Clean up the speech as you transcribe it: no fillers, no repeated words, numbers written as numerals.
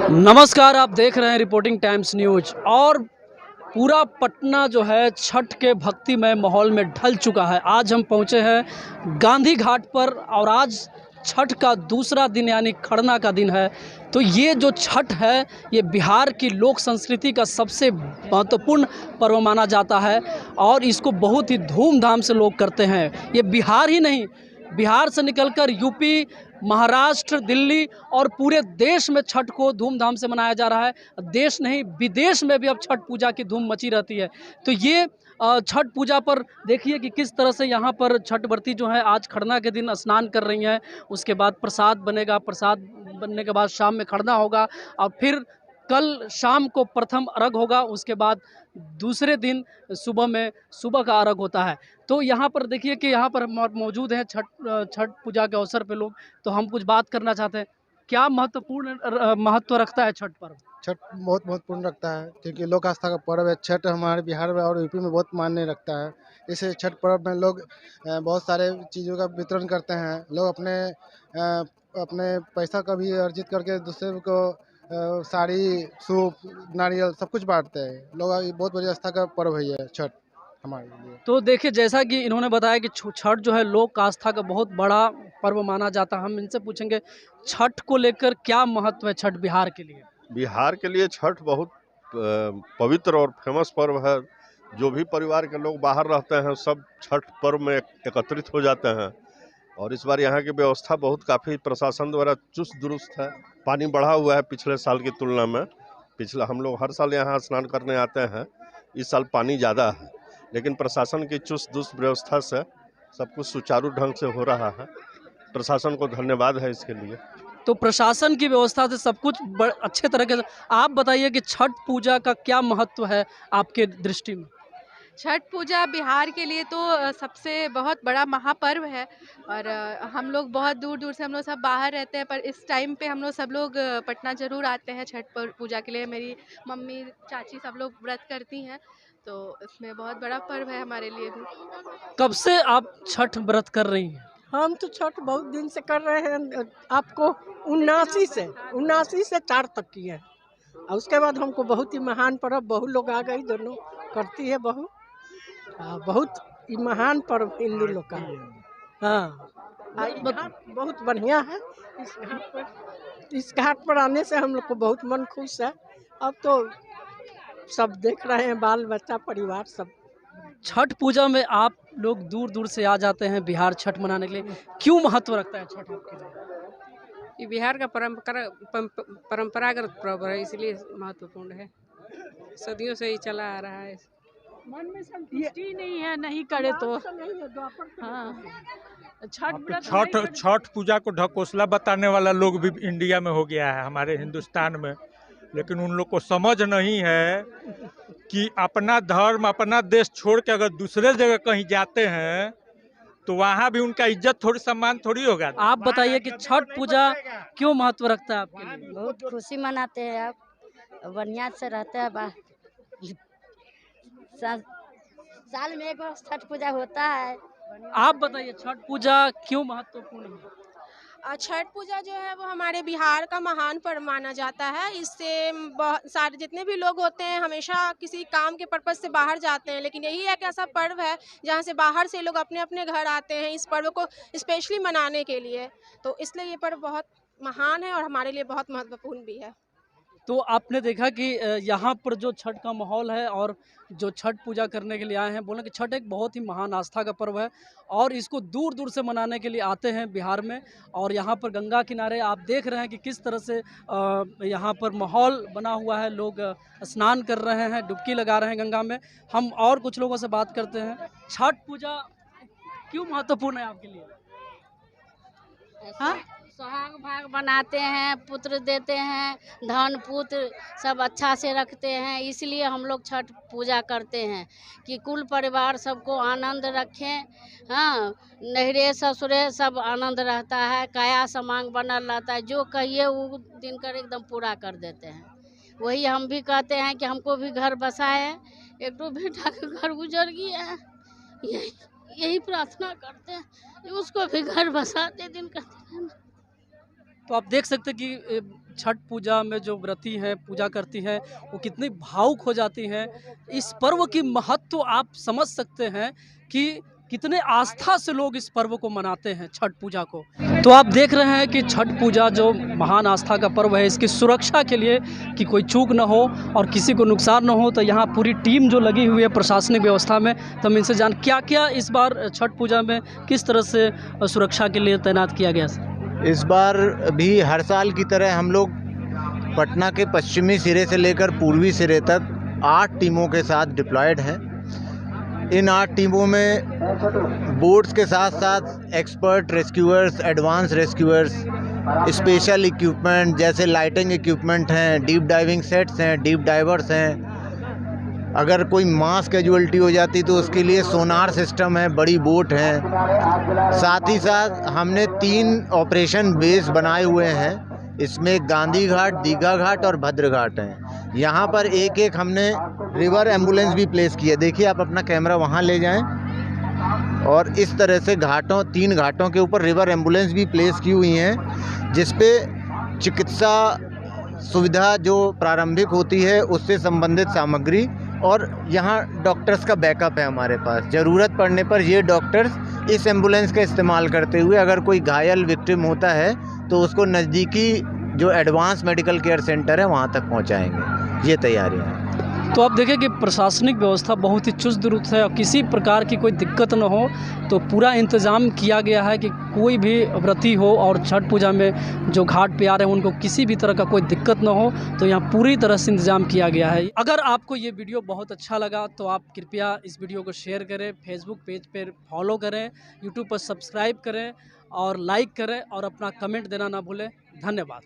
नमस्कार, आप देख रहे हैं रिपोर्टिंग टाइम्स न्यूज। और पूरा पटना जो है छठ के भक्तिमय माहौल में ढल चुका है। आज हम पहुंचे हैं गांधी घाट पर और आज छठ का दूसरा दिन यानी खरना का दिन है। तो ये जो छठ है ये बिहार की लोक संस्कृति का सबसे महत्वपूर्ण पर्व माना जाता है और इसको बहुत ही धूमधाम से लोग करते हैं। ये बिहार ही नहीं, बिहार से निकलकर यूपी, महाराष्ट्र, दिल्ली और पूरे देश में छठ को धूमधाम से मनाया जा रहा है। देश नहीं, विदेश में भी अब छठ पूजा की धूम मची रहती है। तो ये छठ पूजा पर देखिए कि किस तरह से यहाँ पर छठ व्रती जो है आज खरना के दिन स्नान कर रही हैं। उसके बाद प्रसाद बनेगा, प्रसाद बनने के बाद शाम में खरना होगा और फिर कल शाम को प्रथम अर्घ होगा। उसके बाद दूसरे दिन सुबह में सुबह का अर्घ होता है। तो यहाँ पर देखिए कि यहाँ पर मौजूद हैं छठ पूजा के अवसर पे लोग। तो हम कुछ बात करना चाहते हैं, क्या महत्व रखता है छठ पर्व? छठ बहुत महत्वपूर्ण रखता है क्योंकि लोक आस्था का पर्व है। छठ हमारे बिहार में और यूपी में बहुत मायने रखता है। इसे छठ पर्व में लोग बहुत सारे चीज़ों का वितरण करते हैं। लोग अपने पैसा का भी अर्जित करके दूसरे को साड़ी, सूप, नारियल सब कुछ बांटते हैं लोग। ये बहुत बड़ी आस्था का पर्व है ये छठ हमारे लिए। तो देखिए, जैसा कि इन्होंने बताया कि छठ जो है लोक आस्था का बहुत बड़ा पर्व माना जाता है। हम इनसे पूछेंगे छठ को लेकर क्या महत्व है छठ बिहार के लिए? बिहार के लिए छठ बहुत पवित्र और फेमस पर्व है। जो भी परिवार के लोग बाहर रहते हैं सब छठ पर्व में एकत्रित हो जाते हैं। और इस बार यहाँ की व्यवस्था बहुत काफ़ी प्रशासन द्वारा चुस्त दुरुस्त है। पानी बढ़ा हुआ है पिछले साल की तुलना में। पिछला हम लोग हर साल यहाँ स्नान करने आते हैं, इस साल पानी ज़्यादा है, लेकिन प्रशासन की चुस्त दुरुस्त व्यवस्था से सब कुछ सुचारू ढंग से हो रहा है। प्रशासन को धन्यवाद है इसके लिए। तो प्रशासन की व्यवस्था से सब कुछ अच्छे तरीके से। आप बताइए कि छठ पूजा का क्या महत्व है आपके दृष्टि में? छठ पूजा बिहार के लिए तो सबसे बहुत बड़ा महापर्व है। और हम लोग बहुत दूर दूर से हम लोग सब बाहर रहते हैं, पर इस टाइम पे हम लोग सब लोग पटना ज़रूर आते हैं छठ पूजा के लिए। मेरी मम्मी, चाची सब लोग व्रत करती हैं, तो इसमें बहुत बड़ा पर्व है हमारे लिए भी। कब से आप छठ व्रत कर रही हैं? हम तो छठ बहुत दिन से कर रहे हैं। आपको 79 से 4 तक की है। और उसके बाद हमको बहुत ही महान पर्व, बहू लोग आ गई, दोनों करती है बहू। बहुत ही महान पर्व हिंदू लोग का। हाँ, ये घाट बहुत बढ़िया है। इस घाट पर आने से हम लोग को बहुत मन खुश है। अब तो सब देख रहे हैं, बाल बच्चा परिवार सब। छठ पूजा में आप लोग दूर दूर से आ जाते हैं बिहार छठ मनाने के लिए, क्यों महत्व रखता है छठ आपके लिए? ये बिहार का परंपरागत पर्व है, इसलिए महत्वपूर्ण है। सदियों से ही चला आ रहा है। मन में संतुष्टि नहीं है, नहीं करे तो। हाँ, छठ पूजा को ढकोसला बताने वाला लोग भी इंडिया में हो गया है, हमारे हिंदुस्तान में। लेकिन उन लोग को समझ नहीं है कि अपना धर्म, अपना देश छोड़ के अगर दूसरे जगह कहीं जाते हैं तो वहाँ भी उनका इज्जत थोड़ी, सम्मान थोड़ी होगा। आप बताइए कि छठ पूजा क्यों महत्व रखता है आपके लिए? बहुत खुशी मनाते हैं आप, बढ़िया से रहते हैं। साल में एक बार छठ पूजा होता है। आप बताइए छठ पूजा क्यों महत्वपूर्ण है? छठ पूजा जो है वो हमारे बिहार का महान पर्व माना जाता है। इससे सारे जितने भी लोग होते हैं हमेशा किसी काम के पर्पज से बाहर जाते हैं, लेकिन यही एक ऐसा पर्व है जहाँ से बाहर से लोग अपने अपने घर आते हैं इस पर्व को स्पेशली मनाने के लिए। तो इसलिए ये पर्व बहुत महान है और हमारे लिए बहुत महत्वपूर्ण भी है। तो आपने देखा कि यहाँ पर जो छठ का माहौल है और जो छठ पूजा करने के लिए आए हैं, बोले कि छठ एक बहुत ही महान आस्था का पर्व है और इसको दूर दूर से मनाने के लिए आते हैं बिहार में। और यहाँ पर गंगा किनारे आप देख रहे हैं कि किस तरह से यहाँ पर माहौल बना हुआ है। लोग स्नान कर रहे हैं, डुबकी लगा रहे हैं गंगा में। हम और कुछ लोगों से बात करते हैं। छठ पूजा क्यों महत्वपूर्ण है आपके लिए? हाँ, सुहाग भाग बनाते हैं, पुत्र देते हैं, धन पुत्र सब अच्छा से रखते हैं। इसलिए हम लोग छठ पूजा करते हैं कि कुल परिवार सबको आनंद रखें। हाँ, नहरे ससुरे सब आनंद रहता है, काया समांग बनल रहता है। जो कहिए वो दिन कर एकदम पूरा कर देते हैं। वही हम भी कहते हैं कि हमको भी घर बसाए। एक तो बेटा का घर गुजर गया है, यही प्रार्थना करते हैं कि उसको भी घर बसाते दिन करते हैं। तो आप देख सकते हैं कि छठ पूजा में जो व्रती हैं, पूजा करती हैं, वो कितनी भावुक हो जाती हैं। इस पर्व की महत्व आप समझ सकते हैं कि कितने आस्था से लोग इस पर्व को मनाते हैं, छठ पूजा को। तो आप देख रहे हैं कि छठ पूजा जो महान आस्था का पर्व है, इसकी सुरक्षा के लिए कि कोई चूक न हो और किसी को नुकसान न हो, तो यहाँ पूरी टीम जो लगी हुई है प्रशासनिक व्यवस्था में। तो हम इनसे जान क्या क्या इस बार छठ पूजा में किस तरह से सुरक्षा के लिए तैनात किया गया है। इस बार भी हर साल की तरह हम लोग पटना के पश्चिमी सिरे से लेकर पूर्वी सिरे तक 8 टीमों के साथ डिप्लॉयड हैं। इन 8 टीमों में बोट्स के साथ साथ expert rescuers, advance rescuers, special equipment जैसे लाइटिंग इक्विपमेंट हैं, डीप डाइविंग सेट्स हैं, डीप डाइवर्स हैं। अगर कोई मास कैजुअल्टी हो जाती तो उसके लिए सोनार सिस्टम है, बड़ी बोट हैं। साथ ही साथ हमने 3 ऑपरेशन बेस बनाए हुए हैं। इसमें गांधी घाट, दीघा घाट और भद्र घाट हैं। यहाँ पर एक हमने रिवर एम्बुलेंस भी प्लेस की है। देखिए, आप अपना कैमरा वहाँ ले जाएं और इस तरह से 3 घाटों के ऊपर रिवर एम्बुलेंस भी प्लेस की हुई हैं, जिस पे चिकित्सा सुविधा जो प्रारंभिक होती है उससे संबंधित सामग्री, और यहाँ डॉक्टर्स का बैकअप है हमारे पास। ज़रूरत पड़ने पर ये डॉक्टर्स इस एम्बुलेंस का इस्तेमाल करते हुए अगर कोई घायल विक्टिम होता है तो उसको नज़दीकी जो एडवांस मेडिकल केयर सेंटर है वहाँ तक पहुँचाएंगे। ये तैयारियाँ हैं। तो आप देखें कि प्रशासनिक व्यवस्था बहुत ही चुस्त दुरुस्त है और किसी प्रकार की कोई दिक्कत न हो, तो पूरा इंतज़ाम किया गया है कि कोई भी व्रती हो और छठ पूजा में जो घाट पे आ रहे हैं उनको किसी भी तरह का कोई दिक्कत न हो, तो यहाँ पूरी तरह से इंतज़ाम किया गया है। अगर आपको ये वीडियो बहुत अच्छा लगा तो आप कृपया इस वीडियो को शेयर करें, फेसबुक पेज पर फॉलो करें, यूट्यूब पर सब्सक्राइब करें और लाइक करें और अपना कमेंट देना ना भूलें। धन्यवाद।